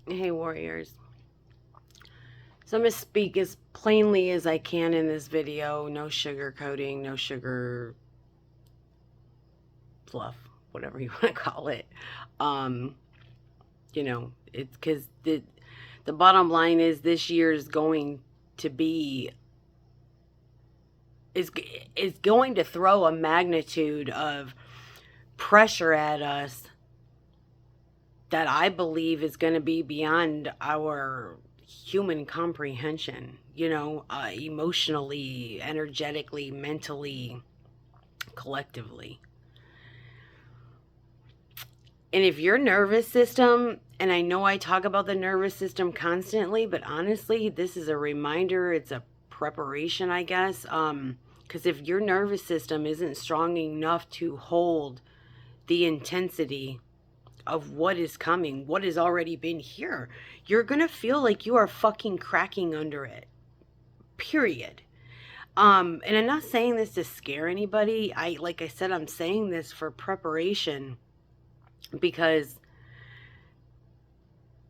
Hey, warriors. So I'm going to speak as plainly as I can in this video. No sugarcoating, no sugar fluff, whatever you want to call it. Um, it's because the bottom line is this year is going to be is going to throw a magnitude of pressure at us that I believe is going to be beyond our human comprehension, emotionally, energetically, mentally, collectively. And if your nervous system, and I know I talk about the nervous system constantly, but honestly, this is a reminder, it's a preparation, I guess. Because if your nervous system isn't strong enough to hold the intensity of what is coming, what has already been here, you're going to feel like you are fucking cracking under it. Period. And I'm not saying this to scare anybody. Like I said, I'm saying this for preparation because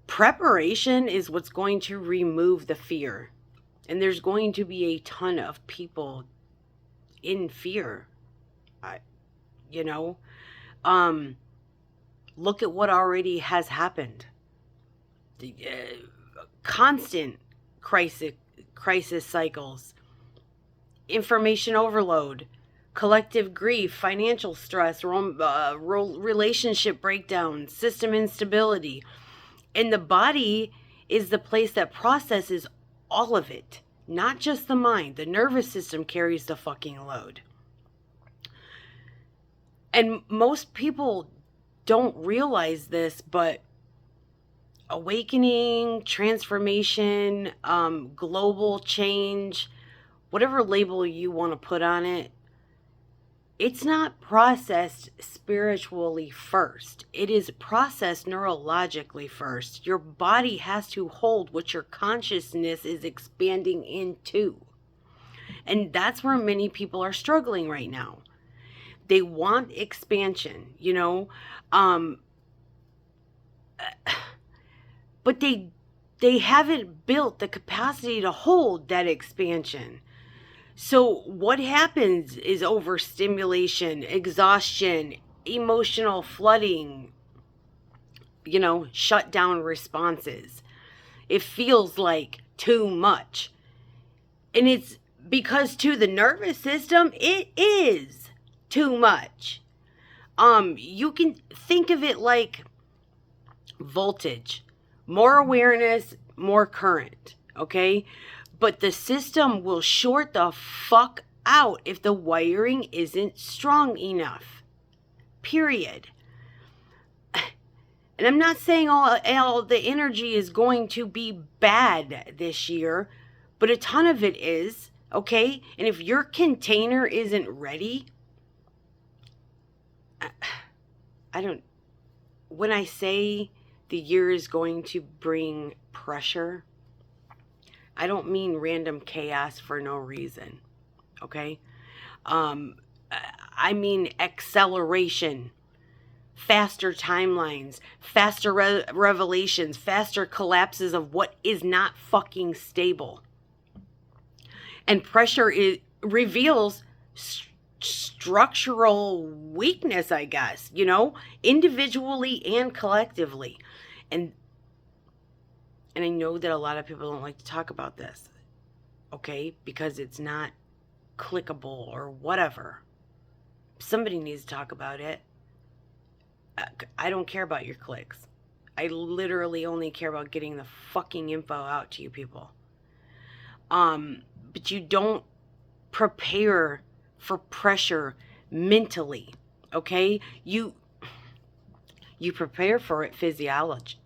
preparation is what's going to remove the fear. And there's going to be a ton of people in fear. I, you know, um, look at what already has happened. The, constant crisis cycles, information overload, collective grief, financial stress, relationship breakdown, system instability. And the body is the place that processes all of it, not just the mind. The nervous system carries the fucking load. And most people don't realize this, but awakening, transformation, global change, whatever label you want to put on it, it's not processed spiritually first. It is processed neurologically first. Your body has to hold what your consciousness is expanding into. And that's where many people are struggling right now. They want expansion, um, but they haven't built the capacity to hold that expansion. So what happens is overstimulation, exhaustion, emotional flooding, shut down responses. It feels like too much. And it's because to the nervous system, it is too much. You can think of it like voltage. More awareness, more current, okay? But the system will short the fuck out if the wiring isn't strong enough. Period. And I'm not saying all the energy is going to be bad this year, but a ton of it is, okay? And if your container isn't ready, I don't, when I say the year is going to bring pressure, I don't mean random chaos for no reason, okay? I mean acceleration, faster timelines, faster revelations, faster collapses of what is not fucking stable. And pressure reveals structural weakness, I guess, individually and collectively. And I know that a lot of people don't like to talk about this, okay? Because it's not clickable or whatever. Somebody needs to talk about it. I don't care about your clicks. I literally only care about getting the fucking info out to you people. But you don't prepare for pressure mentally, okay? You prepare for it physiologically,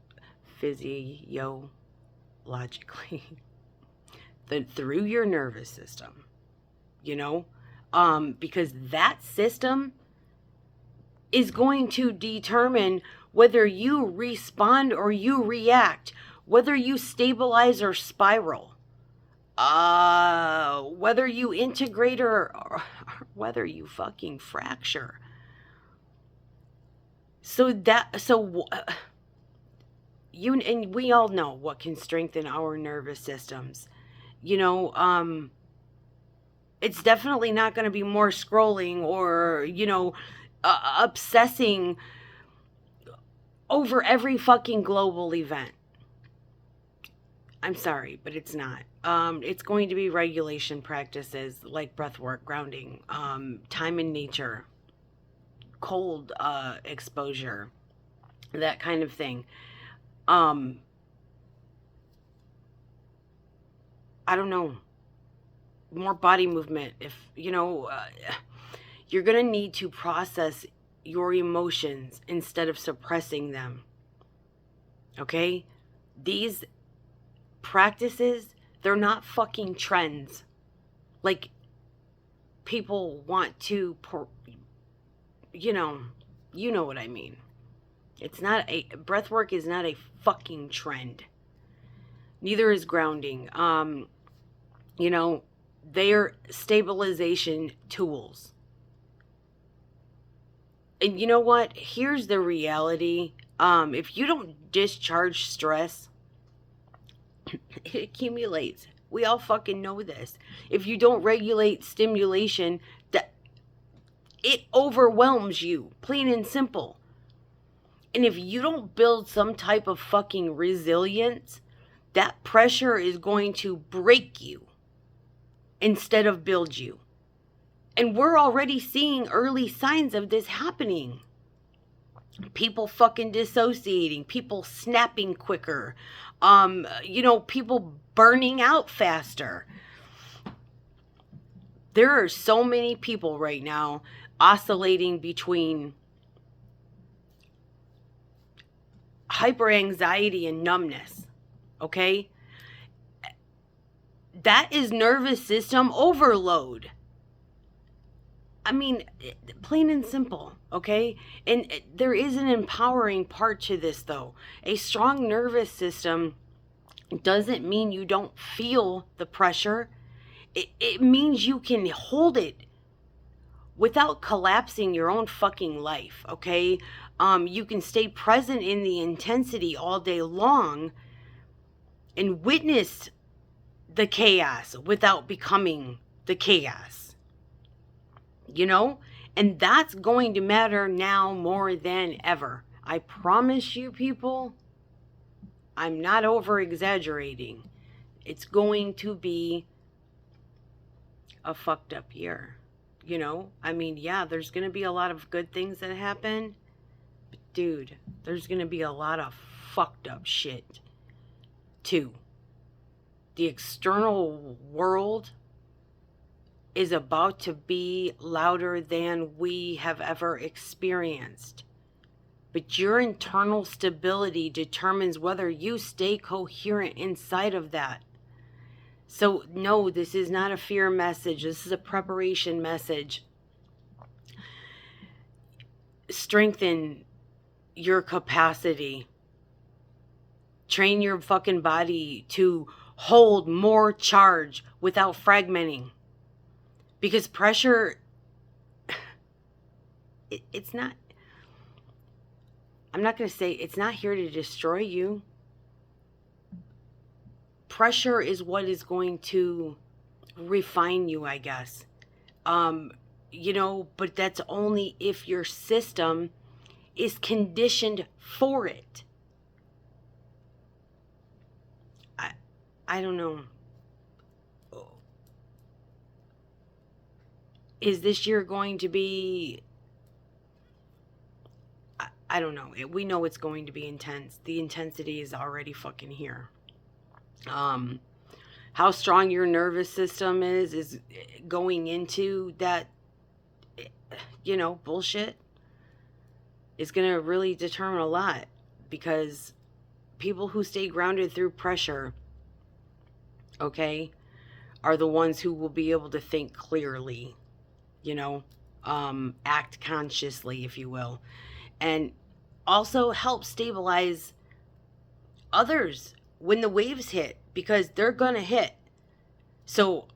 through your nervous system, because that system is going to determine whether you respond or you react, whether you stabilize or spiral, whether you integrate or whether you fucking fracture. So and we all know what can strengthen our nervous systems. You know, it's definitely not going to be more scrolling or, obsessing over every fucking global event. I'm sorry, but it's not. It's going to be regulation practices like breathwork, grounding, time in nature, cold exposure, that kind of thing. Um, I don't know. More body movement. If, you're going to need to process your emotions instead of suppressing them. Okay? These practices, they're not fucking trends. Like, people want to, you know what I mean. Breathwork is not a fucking trend. Neither is grounding. They're stabilization tools. And you know what? Here's the reality. If you don't discharge stress, it accumulates. We all fucking know this. If you don't regulate stimulation, that it overwhelms you, plain and simple. And if you don't build some type of fucking resilience, that pressure is going to break you instead of build you. And we're already seeing early signs of this happening. People fucking dissociating, people snapping quicker, people burning out faster. There are so many people right now oscillating between hyper anxiety and numbness. Okay? That is nervous system overload. I mean, plain and simple, okay? And there is an empowering part to this, though. A strong nervous system doesn't mean you don't feel the pressure. It means you can hold it without collapsing your own fucking life, okay? You can stay present in the intensity all day long and witness the chaos without becoming the chaos. And that's going to matter now more than ever. I promise you, people, I'm not over exaggerating. It's going to be a fucked up year. Yeah, there's going to be a lot of good things that happen. But dude, there's going to be a lot of fucked up shit too. The external world is about to be louder than we have ever experienced. But your internal stability determines whether you stay coherent inside of that. So, no, this is not a fear message. This is a preparation message. Strengthen your capacity. Train your fucking body to hold more charge without fragmenting. Because pressure, it's not, I'm not going to say it's not here to destroy you. Pressure is what is going to refine you, I guess. But that's only if your system is conditioned for it. I don't know. Is this year going to be... I don't know. We know it's going to be intense. The intensity is already fucking here. How strong your nervous system is going into that, bullshit, is going to really determine a lot. Because people who stay grounded through pressure, okay, are the ones who will be able to think clearly. Act consciously, if you will, and also help stabilize others when the waves hit, because they're gonna hit. So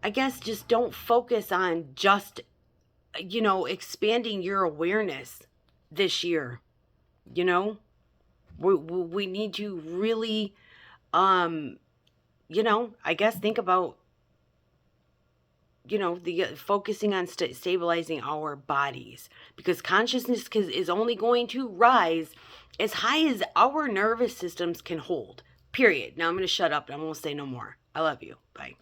I guess just don't focus on just expanding your awareness this year. You know, we need to really, I guess think about, the focusing on stabilizing our bodies, because consciousness is only going to rise as high as our nervous systems can hold. Period. Now I'm going to shut up and I won't say no more. I love you. Bye.